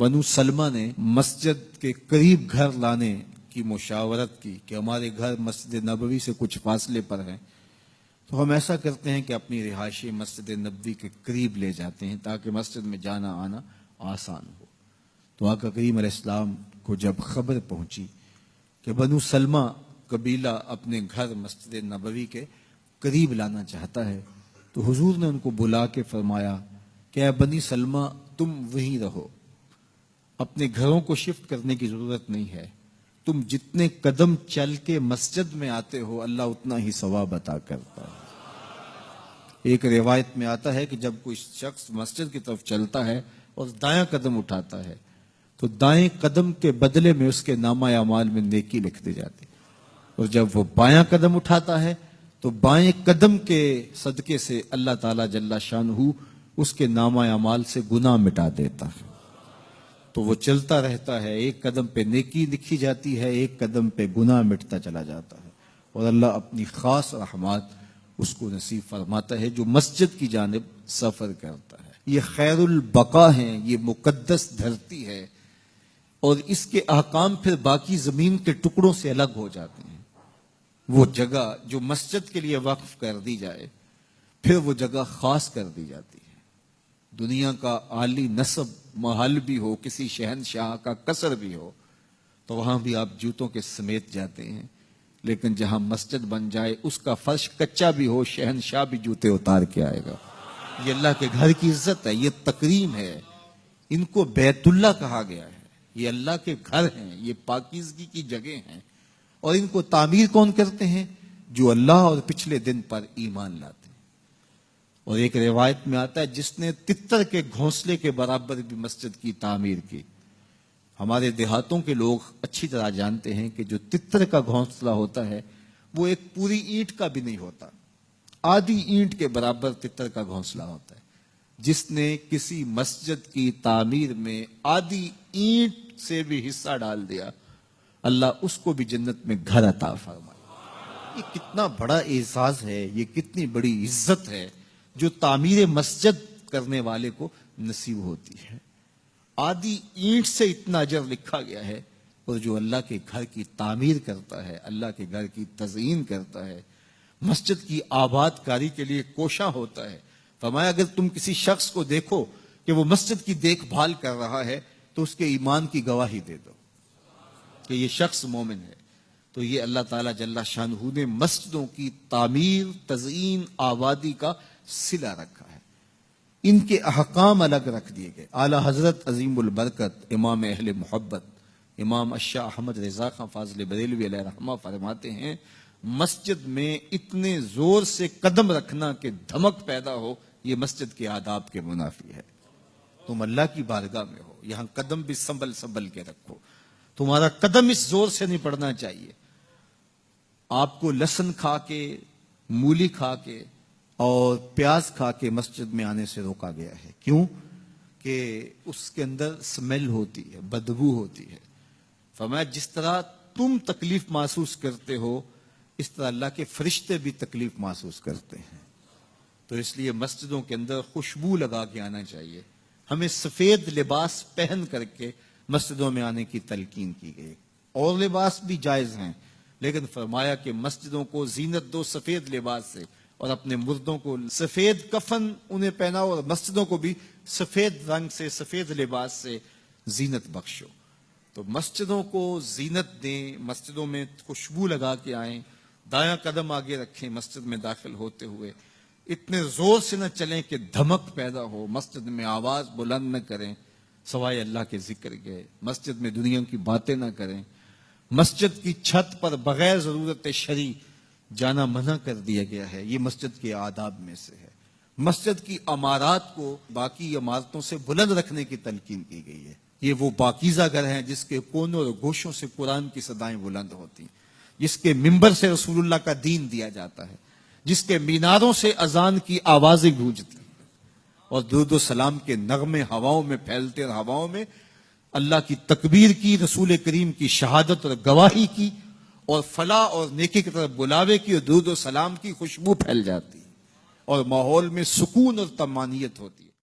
بنو سلمہ نے مسجد کے قریب گھر لانے کی مشاورت کی کہ ہمارے گھر مسجد نبوی سے کچھ فاصلے پر ہیں، تو ہم ایسا کرتے ہیں کہ اپنی رہائشیں مسجد نبوی کے قریب لے جاتے ہیں تاکہ مسجد میں جانا آنا آسان ہو۔ تو آقا کریم علیہ السلام کو جب خبر پہنچی کہ بنو سلمہ قبیلہ اپنے گھر مسجد نبوی کے قریب لانا چاہتا ہے، تو حضور نے ان کو بلا کے فرمایا کہ اے بنی سلمہ تم وہیں رہو، اپنے گھروں کو شفٹ کرنے کی ضرورت نہیں ہے، تم جتنے قدم چل کے مسجد میں آتے ہو اللہ اتنا ہی ثواب عطا کرتا ہے۔ ایک روایت میں آتا ہے کہ جب کوئی شخص مسجد کی طرف چلتا ہے اور دایاں قدم اٹھاتا ہے تو دائیں قدم کے بدلے میں اس کے نامہ اعمال میں نیکی لکھ دی جاتی، اور جب وہ بایاں قدم اٹھاتا ہے تو بائیں قدم کے صدقے سے اللہ تعالیٰ جل شانہ اس کے نامہ اعمال سے گناہ مٹا دیتا ہے۔ تو وہ چلتا رہتا ہے، ایک قدم پہ نیکی لکھی جاتی ہے، ایک قدم پہ گناہ مٹتا چلا جاتا ہے، اور اللہ اپنی خاص رحمات اس کو نصیب فرماتا ہے جو مسجد کی جانب سفر کرتا ہے۔ یہ خیر البقا ہیں، یہ مقدس دھرتی ہے، اور اس کے احکام پھر باقی زمین کے ٹکڑوں سے الگ ہو جاتے ہیں۔ وہ جگہ جو مسجد کے لیے وقف کر دی جائے پھر وہ جگہ خاص کر دی جاتی ہے۔ دنیا کا عالی نسب محل بھی ہو، کسی شہنشاہ کا قصر بھی ہو، تو وہاں بھی آپ جوتوں کے سمیت جاتے ہیں، لیکن جہاں مسجد بن جائے اس کا فرش کچا بھی ہو شہنشاہ بھی جوتے اتار کے آئے گا۔ یہ اللہ کے گھر کی عزت ہے، یہ تکریم ہے، ان کو بیت اللہ کہا گیا ہے، یہ اللہ کے گھر ہیں، یہ پاکیزگی کی جگہ ہیں، اور ان کو تعمیر کون کرتے ہیں؟ جو اللہ اور پچھلے دن پر ایمان لاتے ہیں۔ اور ایک روایت میں آتا ہے جس نے تتر کے گھونسلے کے برابر بھی مسجد کی تعمیر کی۔ ہمارے دیہاتوں کے لوگ اچھی طرح جانتے ہیں کہ جو تتر کا گھونسلہ ہوتا ہے وہ ایک پوری اینٹ کا بھی نہیں ہوتا، آدھی اینٹ کے برابر تتر کا گھونسلہ ہوتا ہے۔ جس نے کسی مسجد کی تعمیر میں آدھی اینٹ سے بھی حصہ ڈال دیا اللہ اس کو بھی جنت میں گھر عطا فرمائے۔ یہ کتنا بڑا اعزاز ہے، یہ کتنی بڑی عزت ہے جو تعمیر مسجد کرنے والے کو نصیب ہوتی ہے۔ آدھی اینٹ سے اتنا اجر لکھا گیا ہے، اور جو اللہ کے گھر کی تعمیر کرتا ہے، اللہ کے گھر کی تزئین کرتا ہے، مسجد کی آباد کاری کے لیے کوشاں ہوتا ہے۔ فرمایا اگر تم کسی شخص کو دیکھو کہ وہ مسجد کی دیکھ بھال کر رہا ہے تو اس کے ایمان کی گواہی دے دو کہ یہ شخص مومن ہے۔ تو یہ اللہ تعالیٰ جل شانہ نے مسجدوں کی تعمیر، تزئین، آبادی کا صلہ رکھا ہے، ان کے احکام الگ رکھ دیے گئے۔ اعلیٰ حضرت عظیم البرکت امام اہل محبت امام الشاہ احمد رضا خان فاضل بریلوی علیہ رحمہ فرماتے ہیں مسجد میں اتنے زور سے قدم رکھنا کہ دھمک پیدا ہو، یہ مسجد کے آداب کے منافی ہے۔ تم اللہ کی بارگاہ میں ہو، یہاں قدم بھی سنبھل سنبھل کے رکھو، تمہارا قدم اس زور سے نہیں پڑنا چاہیے۔ آپ کو لہسن کھا کے، مولی کھا کے اور پیاز کھا کے مسجد میں آنے سے روکا گیا ہے۔ کیوں؟ کہ اس کے اندر سمیل ہوتی ہے، بدبو ہوتی ہے۔ فرمایا جس طرح تم تکلیف محسوس کرتے ہو اس طرح اللہ کے فرشتے بھی تکلیف محسوس کرتے ہیں۔ تو اس لیے مسجدوں کے اندر خوشبو لگا کے آنا چاہیے، ہمیں سفید لباس پہن کر کے مسجدوں میں آنے کی تلقین کی گئی۔ اور لباس بھی جائز ہیں، لیکن فرمایا کہ مسجدوں کو زینت دو سفید لباس سے، اور اپنے مردوں کو سفید کفن انہیں پہناؤ، اور مسجدوں کو بھی سفید رنگ سے، سفید لباس سے زینت بخشو۔ تو مسجدوں کو زینت دیں، مسجدوں میں خوشبو لگا کے آئیں، دایاں قدم آگے رکھیں، مسجد میں داخل ہوتے ہوئے اتنے زور سے نہ چلیں کہ دھمک پیدا ہو، مسجد میں آواز بلند نہ کریں سوائے اللہ کے ذکر کے، مسجد میں دنیا کی باتیں نہ کریں، مسجد کی چھت پر بغیر ضرورت شرعی جانا منع کر دیا گیا ہے، یہ مسجد کے آداب میں سے ہے۔ مسجد کی عمارات کو باقی عمارتوں سے بلند رکھنے کی تلقین کی گئی ہے۔ یہ وہ پاکیزہ گھر ہیں جس کے کونوں اور گوشوں سے قرآن کی صدائیں بلند ہوتی ہیں، جس کے ممبر سے رسول اللہ کا دین دیا جاتا ہے، جس کے میناروں سے اذان کی آوازیں گونجتی ہیں، اور درود و سلام کے نغمے ہواؤں میں پھیلتے، اور ہواؤں میں اللہ کی تکبیر کی، رسول کریم کی شہادت اور گواہی کی، اور فلاح اور نیکی کی طرف بلاوے کی اور درود و سلام کی خوشبو پھیل جاتی ہے، اور ماحول میں سکون اور طمانینت ہوتی ہے۔